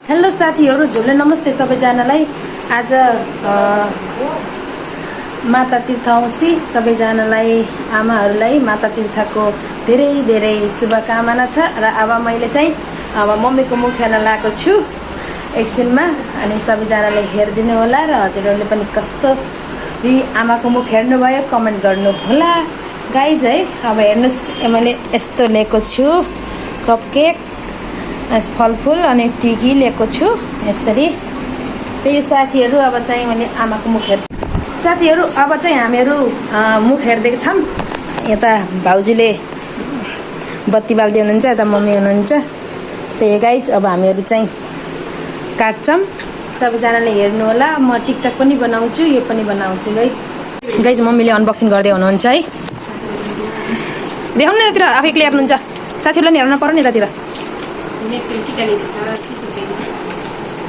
Hello साथीहरु, झुले नमस्ते सबैजनालाई। आज माता तीर्थ औँसी सबैजनालाई आमाहरूलाई माता तीर्थको धेरै धेरै शुभकामना छ। र अब मैले चाहिँ मम्मीको मुख हेर्न लागेको छु एकछिनमा, अनि सबैजनाले हेरिदिनु होला र हजुरहरूले पनि कस्तो आमाको मुख हेर्नुभयो कमेन्ट गर्नु होला गाइज है। अब हेर्नुस्, मैले यस्तो लिएको छु कपकेक, फलफुल अनि टिकी लिएको छु यसरी। त्यही साथीहरु, अब चाहिँ मैले आमाको मुख हेर्छु। साथीहरु, अब चाहिँ हामीहरु मुख हेर्दै छौं। यता भाउजूले बत्ती बाल्दै हुनुहुन्छ, यता मम्मी हुनुहुन्छ। त्यही गाइज, अब हामीहरु चाहिँ काट्छौं। सबैजनाले हेर्नु होला। म टिकटक पनि बनाउँछु, यो पनि बनाउँछु गाइज। मम्मीले अनबक्सिङ गर्दै हुनुहुन्छ है। देखाउनु न यतातिर, आफै क्लियर हुनुहुन्छ। साथीहरुलाई नि हेर्न पर्यो नि यतातिर।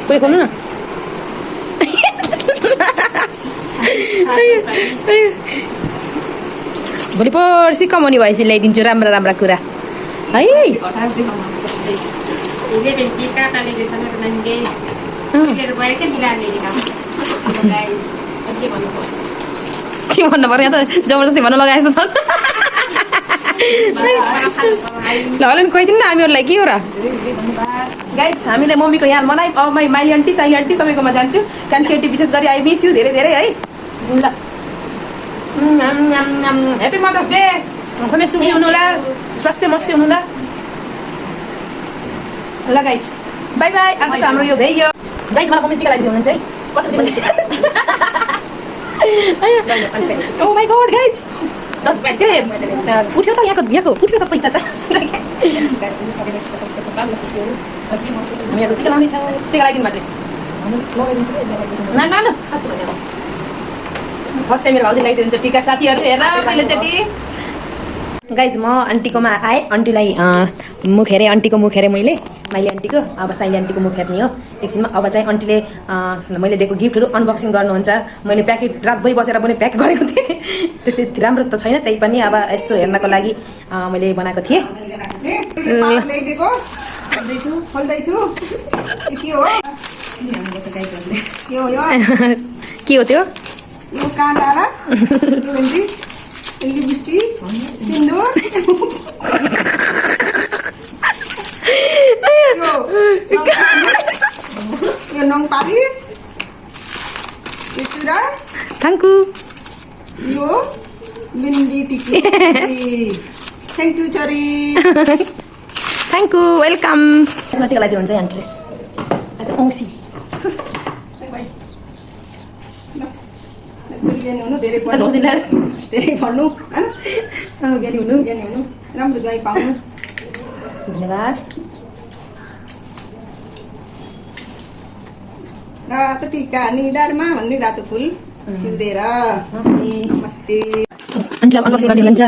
कोही खोल्नु न। भोलि पर्सि कमाउने भएपछि ल्याइदिन्छु राम्रा राम्रा कुरा है। के भन्नु पर्यो, त जबरजस्ती भन्न लगाए जस्तो छ। ल खुवाइदिनु न हामीहरूलाई, के हो र गाइज। हामीले मम्मीको यहाँ बनाइ, अब माइली आन्टी साइली आन्टी सबैकोमा जान्छु। कान्छी आन्टी विशेष गरी आई मिस यु धेरै धेरै है। ल ह्याप्पी मदर्स डे। खुमै सुखी हुनु होला, स्वास्थ्य मस्ती हुनु होला। ल गाइज, बाई बाई। आजको हाम्रो यो भ्याइयो गाइज। मलाई मम्मी टिका लगाइदिनु हुनुहुन्छ है। ओ माई गॉड गाइज, उठ्यो त यहाँको उठ्यो त पैसा त। हामीहरू टिका लगाउँदैछौँ, टिका लगाइदिनु मात्रै। न साँच्चै भन्यो, फर्स्ट टाइम मेरो भाउजू लगाइदिनुहुन्छ टिका। साथीहरू हेर पहिलोचोटि गाइज, म आन्टीकोमा आएँ। आन्टीलाई मुख हेरेँ, आन्टीको मुख हेरेँ मैले, माइली आन्टीको। अब साइली आन्टीको मुख हेर्ने हो एकछिनमा। अब चाहिँ आन्टीले मैले दिएको गिफ्टहरू अनबक्सिङ गर्नुहुन्छ। मैले प्याकेट रातभरि बसेर पनि प्याक गरेको थिएँ। त्यस्तै राम्रो त छैन, त्यही पनि अब यसो हेर्नको लागि मैले बनाएको थिएँ। के हो त्यो? यो काँडा र लिपस्टिक, सिन्दुर, यो नङ पालिस, यो चुरा, थ्याङ्कु, यो बिन्दी टिकी। थ्याङ्क यू चरी, थ्याङ्कु, वेलकम। टिका लगाइदिनु हुन्छ आन्टीले। आज औँसी ज्ञानी हुनु, धेरै पढ्नु, धेरै पढ्नु, ज्ञानी हुनु, राम्रो दबाई पाउनु। धन्यवाद। रातो टिका निधारमा भन्ने रातो फुल सिउरेर। नमस्ते। आन्टीलाई अनबक्सिङ गरिदिनु हुन्छ।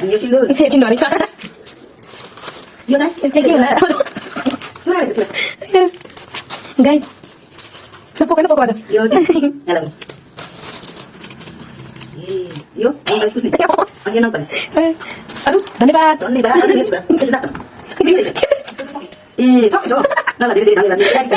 यो सिन्दुर चिन्नु भएको छ। यो चाहिँ के होला गाई? पकाउनु पकाउ। यो यो अनि नङ पालिस। अरू धन्यवाद। धन्यवाद। ए चक्लेट हो। ल धेरै धेरै धन्यवाद।